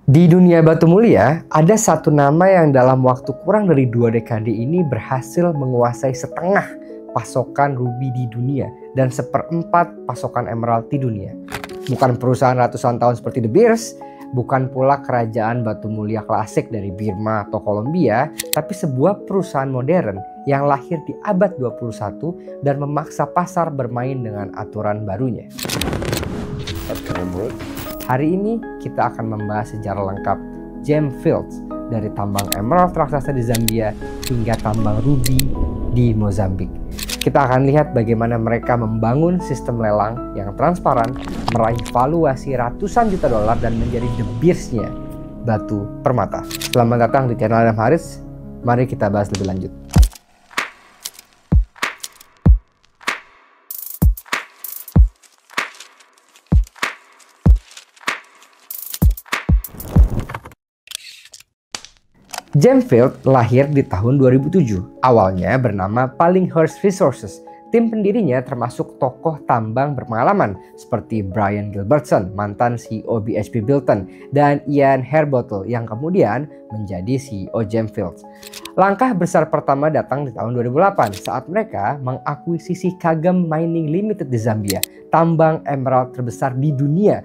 Di dunia batu mulia, ada satu nama yang dalam waktu kurang dari 2 dekade ini berhasil menguasai setengah pasokan ruby di dunia dan 1/4 pasokan emerald di dunia. Bukan perusahaan ratusan tahun seperti De Beers, bukan pula kerajaan batu mulia klasik dari Birma atau Kolombia, tapi sebuah perusahaan modern yang lahir di abad 21 dan memaksa pasar bermain dengan aturan barunya. Hari ini kita akan membahas sejarah lengkap Gemfields, dari tambang emerald raksasa di Zambia hingga tambang ruby di Mozambik. Kita akan lihat bagaimana mereka membangun sistem lelang yang transparan, meraih valuasi ratusan juta dolar dan menjadi De Beers-nya batu permata. Selamat datang di channel Adam Haris. Mari kita bahas lebih lanjut. Gemfields lahir di tahun 2007, awalnya bernama Pallinghurst Resources. Tim pendirinya termasuk tokoh tambang berpengalaman seperti Brian Gilbertson, mantan CEO BHP Billiton, dan Ian Harbottle yang kemudian menjadi CEO Gemfields. Langkah besar pertama datang di tahun 2008 saat mereka mengakuisisi Kagem Mining Limited di Zambia, tambang emerald terbesar di dunia.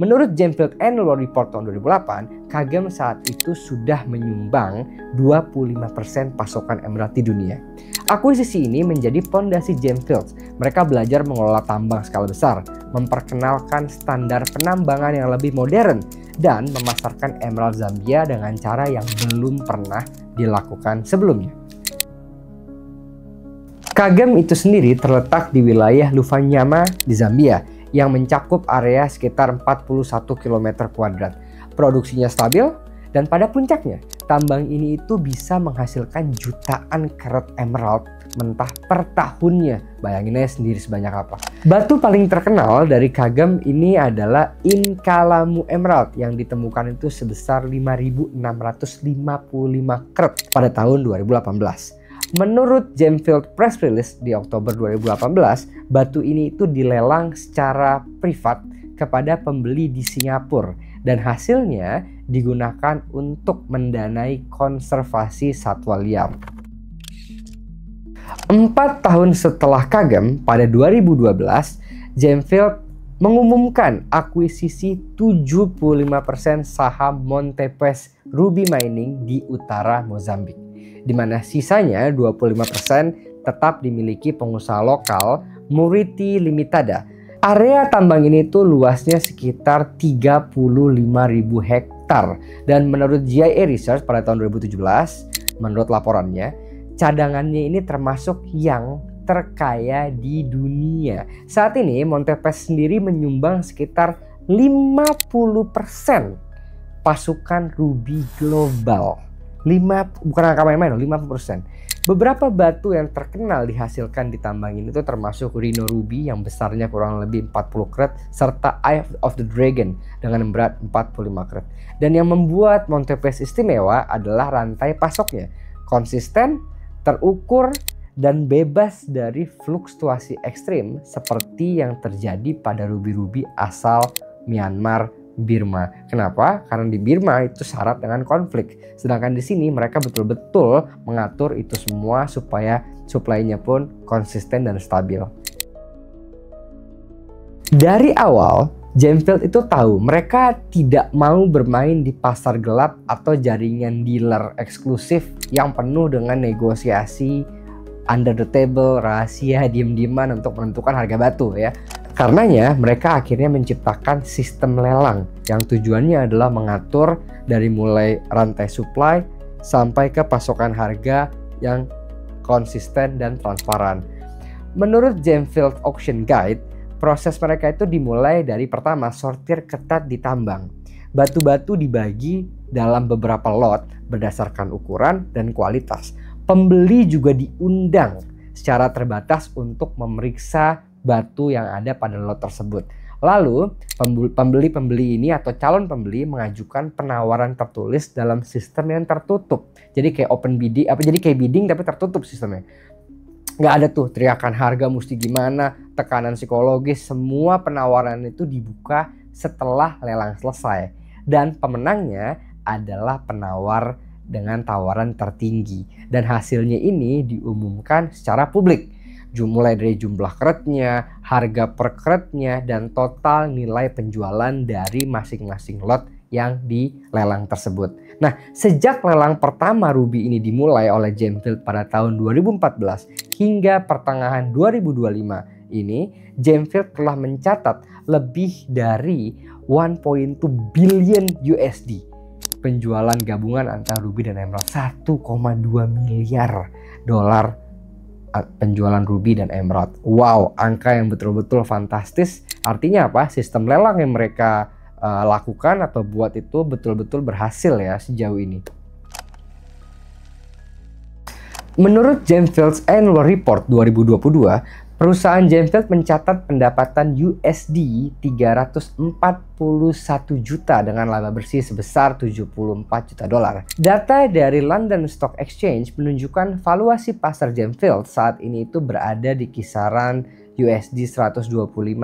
Menurut Gemfields Annual Report tahun 2008, Kagem saat itu sudah menyumbang 25% pasokan emerald di dunia. Akuisisi ini menjadi fondasi Gemfields. Mereka belajar mengelola tambang skala besar, memperkenalkan standar penambangan yang lebih modern, dan memasarkan emerald Zambia dengan cara yang belum pernah dilakukan sebelumnya. Kagem itu sendiri terletak di wilayah Lufanyama di Zambia, yang mencakup area sekitar 41 km². Produksinya stabil dan pada puncaknya tambang ini itu bisa menghasilkan jutaan karat emerald mentah per tahunnya. Bayangin aja sendiri sebanyak apa. Batu paling terkenal dari Kagem ini adalah Inkalamu Emerald yang ditemukan itu sebesar 5.655 karat pada tahun 2018. Menurut Gemfields press release di Oktober 2018, batu ini itu dilelang secara privat kepada pembeli di Singapura dan hasilnya digunakan untuk mendanai konservasi satwa liar. 4 tahun setelah Kagem, pada 2012, Gemfields mengumumkan akuisisi 75% saham Montepes Ruby Mining di utara Mozambik, di mana sisanya 25% tetap dimiliki pengusaha lokal Muriti Limitada. Area tambang ini tuh luasnya sekitar 35.000 hektar dan menurut GIA Research pada tahun 2017, menurut laporannya, cadangannya ini termasuk yang terkaya di dunia. Saat ini Montepes sendiri menyumbang sekitar 50% pasukan ruby global. Bukan angka main-main, 50%. Beberapa batu yang terkenal dihasilkan di tambang ini tuh termasuk Rhino Ruby yang besarnya kurang lebih 40 karat serta Eye of the Dragon dengan berat 45 karat. Dan yang membuat Montepes istimewa adalah rantai pasoknya. Konsisten, terukur, dan bebas dari fluktuasi ekstrim seperti yang terjadi pada ruby-ruby asal Myanmar, Birma. Kenapa? Karena di Birma itu syarat dengan konflik. Sedangkan di sini mereka betul-betul mengatur itu semua supaya supply-nya pun konsisten dan stabil. Dari awal, Gemfields itu tahu mereka tidak mau bermain di pasar gelap atau jaringan dealer eksklusif yang penuh dengan negosiasi under the table, rahasia, diem-dieman untuk menentukan harga batu ya. Karenanya mereka akhirnya menciptakan sistem lelang yang tujuannya adalah mengatur dari mulai rantai supply sampai ke pasokan harga yang konsisten dan transparan. Menurut Gemfields Auction Guide, proses mereka itu dimulai dari pertama sortir ketat di tambang. Batu-batu dibagi dalam beberapa lot berdasarkan ukuran dan kualitas. Pembeli juga diundang secara terbatas untuk memeriksa batu yang ada pada lot tersebut. Lalu pembeli-pembeli ini atau calon pembeli mengajukan penawaran tertulis dalam sistem yang tertutup. Jadi kayak open bidding, kayak bidding tapi tertutup sistemnya. Nggak ada tuh teriakan harga mesti gimana, tekanan psikologis. Semua penawaran itu dibuka setelah lelang selesai. dan pemenangnya adalah penawar dengan tawaran tertinggi, dan hasilnya ini diumumkan secara publik, mulai dari jumlah keretnya, harga per keretnya, dan total nilai penjualan dari masing-masing lot yang dilelang tersebut. Nah, sejak lelang pertama ruby ini dimulai oleh Gemfield pada tahun 2014 hingga pertengahan 2025 ini, Gemfield telah mencatat lebih dari 1.2 billion USD penjualan gabungan antara ruby dan emerald. 1,2 miliar dolar penjualan ruby dan emerald. Wow, angka yang betul-betul fantastis. Artinya apa? Sistem lelang yang mereka lakukan atau buat itu betul-betul berhasil ya sejauh ini. Menurut Gemfield's Annual Report 2022, perusahaan Gemfield mencatat pendapatan USD 341 juta dengan laba bersih sebesar 74 juta dolar. Data dari London Stock Exchange menunjukkan valuasi pasar Gemfield saat ini itu berada di kisaran USD 125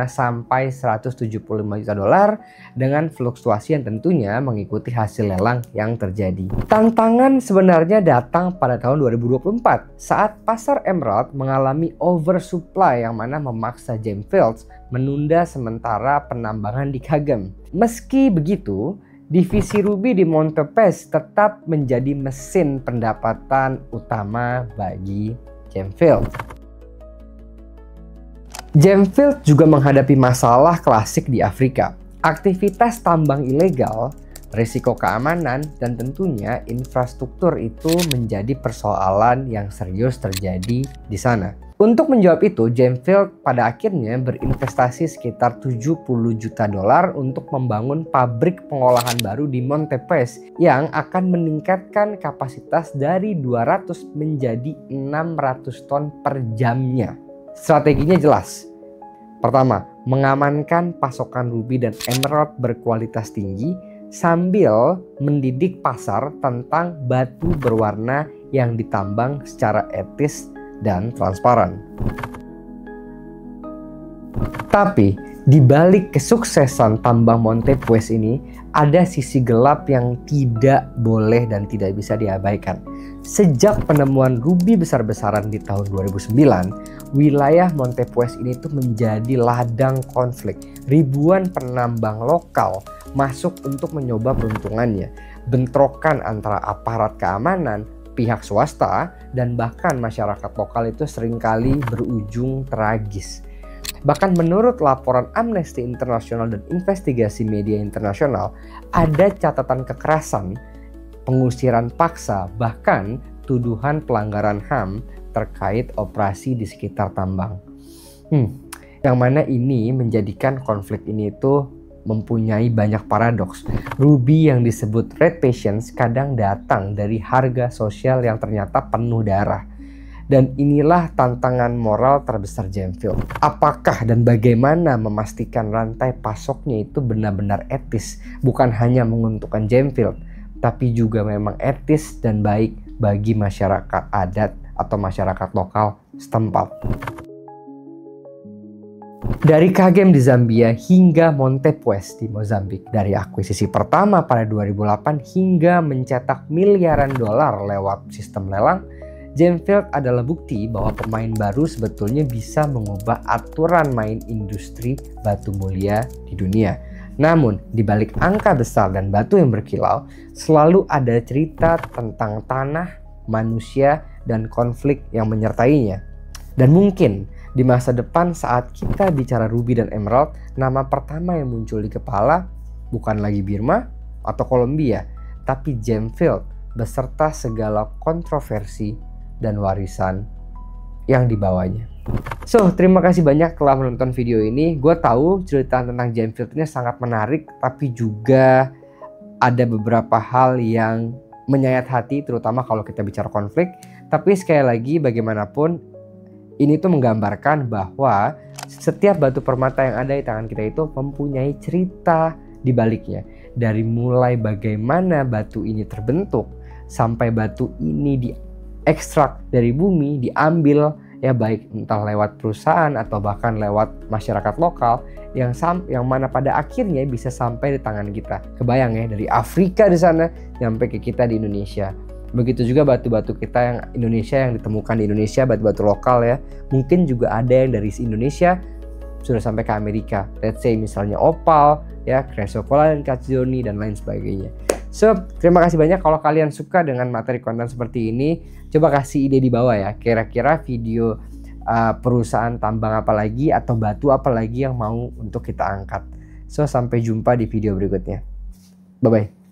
sampai 175 juta dolar dengan fluktuasi yang tentunya mengikuti hasil lelang yang terjadi. Tantangan sebenarnya datang pada tahun 2024 saat pasar emerald mengalami oversupply yang mana memaksa Gemfield menunda sementara penambangan di Kagem. Meski begitu, divisi ruby di Montepes tetap menjadi mesin pendapatan utama bagi Gemfield. Gemfield juga menghadapi masalah klasik di Afrika, aktivitas tambang ilegal, risiko keamanan, dan tentunya infrastruktur itu menjadi persoalan yang serius terjadi di sana. Untuk menjawab itu, Gemfield pada akhirnya berinvestasi sekitar 70 juta dolar untuk membangun pabrik pengolahan baru di Montepes yang akan meningkatkan kapasitas dari 200 menjadi 600 ton per jamnya. Strateginya jelas. Pertama, mengamankan pasokan ruby dan emerald berkualitas tinggi sambil mendidik pasar tentang batu berwarna yang ditambang secara etis dan transparan. Tapi, di balik kesuksesan tambang Montepes ini, ada sisi gelap yang tidak boleh dan tidak bisa diabaikan. Sejak penemuan ruby besar-besaran di tahun 2009, wilayah Montepes ini tuh menjadi ladang konflik. Ribuan penambang lokal masuk untuk mencoba peruntungannya. Bentrokan antara aparat keamanan, pihak swasta, dan bahkan masyarakat lokal itu seringkali berujung tragis. Bahkan menurut laporan Amnesty International dan investigasi media internasional, ada catatan kekerasan, pengusiran paksa, bahkan tuduhan pelanggaran HAM terkait operasi di sekitar tambang. Yang mana ini menjadikan konflik ini itu mempunyai banyak paradoks. Ruby yang disebut red patience kadang datang dari harga sosial yang ternyata penuh darah. Dan inilah tantangan moral terbesar Gemfield. Apakah dan bagaimana memastikan rantai pasoknya itu benar-benar etis, bukan hanya menguntungkan Gemfield, tapi juga memang etis dan baik bagi masyarakat adat atau masyarakat lokal setempat. Dari Kagem di Zambia hingga Montepes di Mozambik, dari akuisisi pertama pada 2008 hingga mencetak miliaran dolar lewat sistem lelang, Gemfield adalah bukti bahwa pemain baru sebetulnya bisa mengubah aturan main industri batu mulia di dunia. Namun, di balik angka besar dan batu yang berkilau, selalu ada cerita tentang tanah, manusia, dan konflik yang menyertainya. Dan mungkin di masa depan saat kita bicara ruby dan emerald, nama pertama yang muncul di kepala bukan lagi Birma atau Kolombia, tapi Gemfield beserta segala kontroversi dan warisan yang dibawanya. So, terima kasih banyak telah menonton video ini. Gue tahu cerita tentang Gemfield ini sangat menarik, tapi juga ada beberapa hal yang menyayat hati, terutama kalau kita bicara konflik. Tapi sekali lagi, bagaimanapun, ini tuh menggambarkan bahwa setiap batu permata yang ada di tangan kita itu mempunyai cerita di baliknya. Dari mulai bagaimana batu ini terbentuk, sampai batu ini ekstrak dari bumi, diambil, ya, baik entah lewat perusahaan atau bahkan lewat masyarakat lokal yang mana pada akhirnya bisa sampai di tangan kita. Kebayang ya, dari Afrika di sana sampai ke kita di Indonesia. Begitu juga batu-batu kita yang Indonesia yang ditemukan di Indonesia, batu-batu lokal ya. Mungkin juga ada yang dari Indonesia sudah sampai ke Amerika. Let's say misalnya opal, ya, chrysocolla dan calcedony dan lain sebagainya. So, terima kasih banyak. Kalau kalian suka dengan materi konten seperti ini, coba kasih ide di bawah ya. Kira-kira video perusahaan tambang apa lagi atau batu apa lagi yang mau untuk kita angkat. So, sampai jumpa di video berikutnya. Bye-bye.